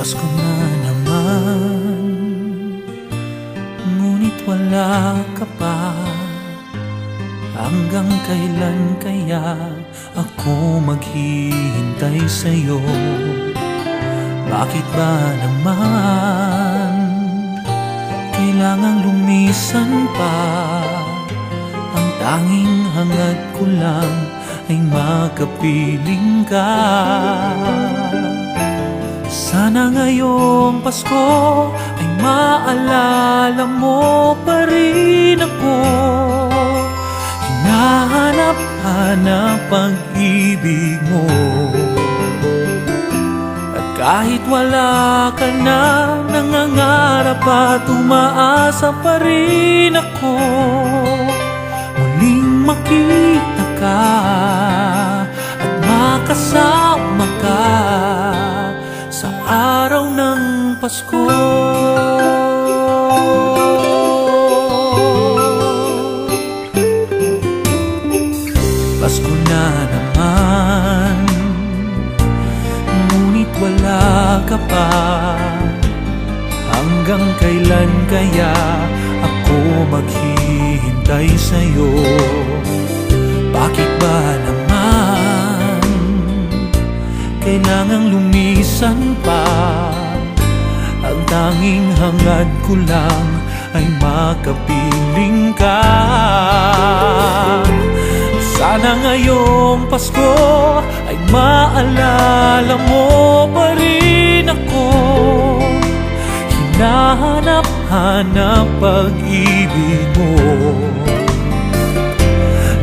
Pasko na naman, ngunit wala ka pa. Hanggang kailan kaya ako maghihintay sa'yo? Bakit ba naman kailangang lumisan pa? Ang tanging hangad ko lang ay makapiling ka. Sana ngayong Pasko ay maalala mo pa rin ako. Hinahanap-hanap pag-ibig mo. At kahit wala ka na, nangangarap at umaasa pa rin ako. Muling makita ka at makasama ka sa araw ng Pasko. Pasko na naman, ngunit wala ka pa. Hanggang kailan kaya ako maghihintay sa'yo? Bakit ba naman kailangang lumisan pa? Ang tanging hangad ko lang ay makapiling ka. Sana ngayong Pasko ay maalala mo pa rin ako. Hinahanap-hanap pag-ibig mo.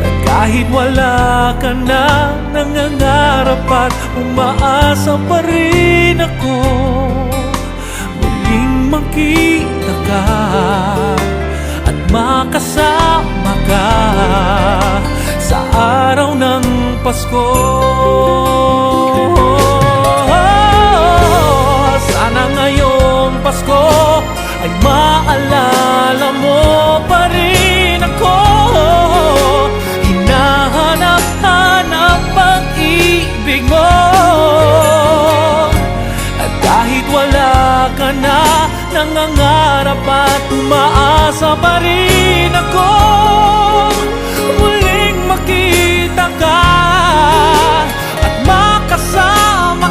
At kahit wala ka na, nangangarap at umaasa pa rin ako. Muling makita ka at makasama ka sa araw ng Pasko. Sana ngayong Pasko ay maalala mo pa rin ako. Hinahanap-hanap pag-ibig mo. At kahit wala ka na, nangangarap at umaasa pa rin ako. Muling makita ka at makasama